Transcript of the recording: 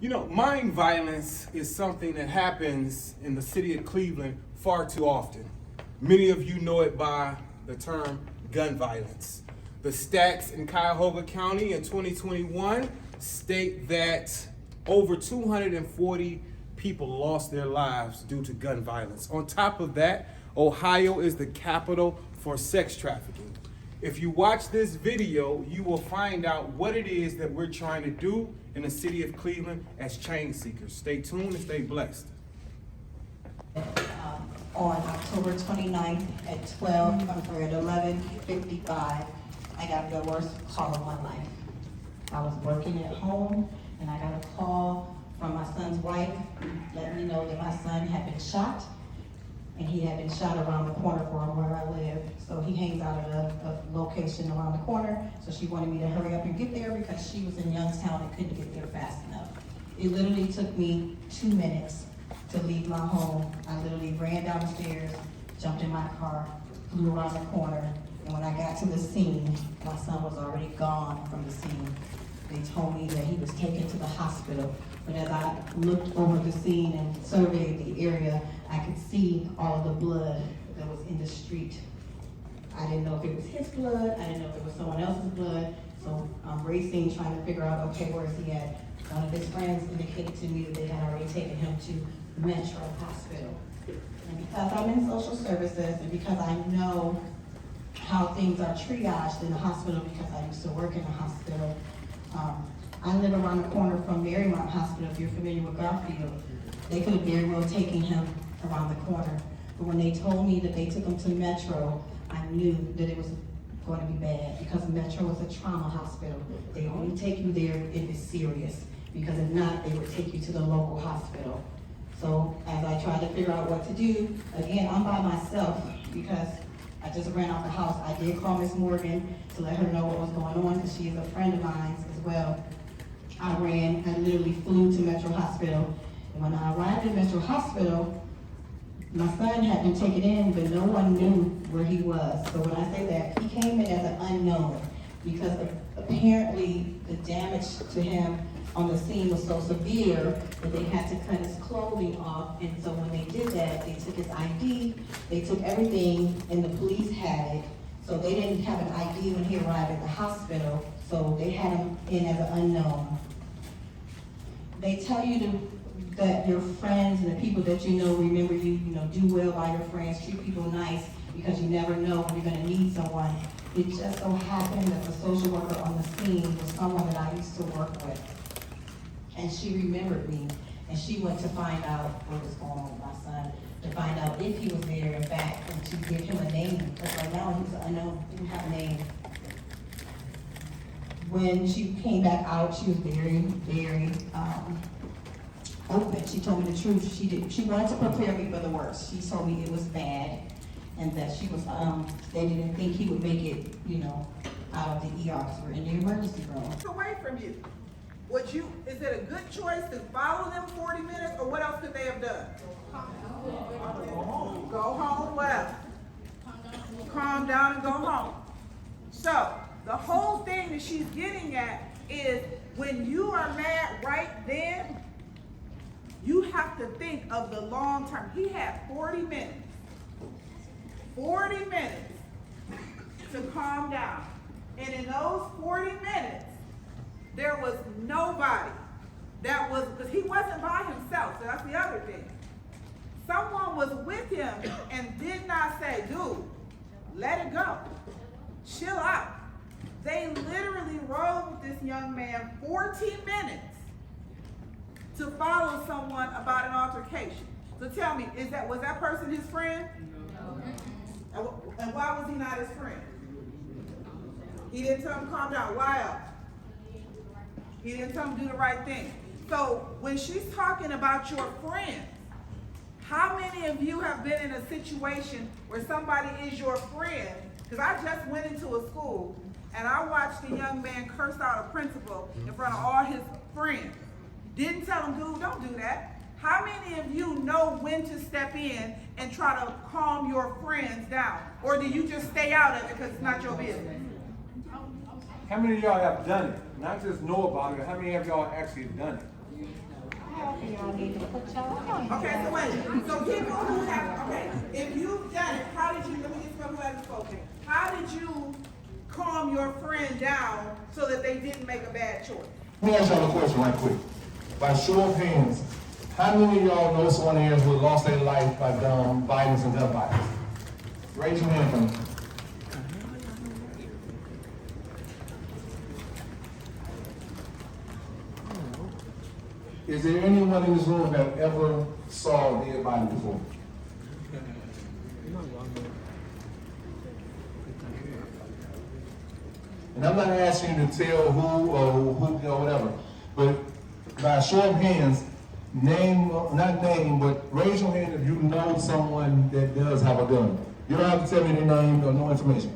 You know, mind violence is something that happens in the city of Cleveland far too often. Many of you know it by the term gun violence. The stats in Cuyahoga County in 2021 state that over 240 people lost their lives due to gun violence. On top of that, Ohio is the capital for sex trafficking. If you watch this video, you will find out what it is that we're trying to do in the city of Cleveland as change seekers. Stay tuned and stay blessed. On October 29th at 11:55, I got the worst call of my life. I was working at home and I got a call from my son's wife letting me know that my son had been shot, and he had been shot around the corner from where I live. So he hangs out at a location around the corner. So she wanted me to hurry up and get there because she was in Youngstown and couldn't get there fast enough. It literally took me 2 minutes to leave my home. I literally ran down the stairs, jumped in my car, flew around the corner, and when I got to the scene, my son was already gone from the scene. They told me that he was taken to the hospital, but as I looked over the scene and surveyed the area, I could see all of the blood that was in the street. I didn't know if it was his blood, I didn't know if it was someone else's blood, so I'm racing, trying to figure out, okay, where is he at? One of his friends indicated to me that they had already taken him to Metro Hospital. And because I'm in social services and because I know how things are triaged in the hospital because I used to work in the hospital, I live around the corner from Marymount Hospital, if you're familiar with Garfield. They could have very well taken him around the corner. But when they told me that they took him to Metro, I knew that it was going to be bad because Metro is a trauma hospital. They only take you there if it's serious, because if not, they would take you to the local hospital. So as I tried to figure out what to do, again, I'm by myself because I just ran out the house. I did call Miss Morgan to let her know what was going on because she is a friend of mine as well. I literally flew to Metro Hospital. And when I arrived at Metro Hospital, my son had been taken in, but no one knew where he was. So when I say that, he came in as an unknown because apparently the damage to him on the scene was so severe that they had to cut his clothing off. And so when they did that, they took his ID, they took everything, and the police had it. So they didn't have an ID when he arrived at the hospital, so they had him in as an unknown. They tell you that your friends and the people that you know remember you, do well by your friends, treat people nice, because you never know when you're gonna need someone. It just so happened that the social worker on the scene was someone that I used to work with. And she remembered me, and she went to find out what was going on with my son, to find out if he was there in fact, and to give him a name, because right now he was unknown, didn't have a name. When she came back out, she was very, very open. She told me the truth. She wanted to prepare me for the worst. She told me it was bad, and that she was, they didn't think he would make it, out of the ER, because we're in the emergency room. Away from you. Is it a good choice to follow them 40 minutes, or what else could they have done? Go home, well. Calm down and go home. So, the whole thing that she's getting at is when you are mad right then, you have to think of the long term. He had 40 minutes to calm down. And in those 40 minutes, there was nobody because he wasn't by himself, so that's the other thing. Someone was with him and did not say, dude, let it go, chill out. They literally rode with this young man 14 minutes to follow someone about an altercation. So tell me, was that person his friend? No. And why was he not his friend? He didn't tell him to calm down. Why else? He didn't tell him to do the right thing. So when she's talking about your friends, how many of you have been in a situation where somebody is your friend? Because I just went into a school and I watched a young man curse out a principal in front of all his friends. Didn't tell him, dude, don't do that. How many of you know when to step in and try to calm your friends down? Or do you just stay out of it because it's not your business? How many of y'all have done it? Not just know about it, how many of y'all actually done it? Y'all need to put y'all on. Okay, so wait, so people who have, okay, if you've done it, how did you, let me get some who hasn't spoken. How did you calm your friend down so that they didn't make a bad choice? Let me ask y'all a question right quick. By show of hands, how many of y'all know someone here who lost their life by violence and gun violence? Raise your hand for me. Is there anyone in this room that ever saw a dead body before? And I'm not asking you to tell who or who, you know, whatever. But by a show of hands, name, not name, but raise your hand if you know someone that does have a gun. You don't have to tell me their name or no information.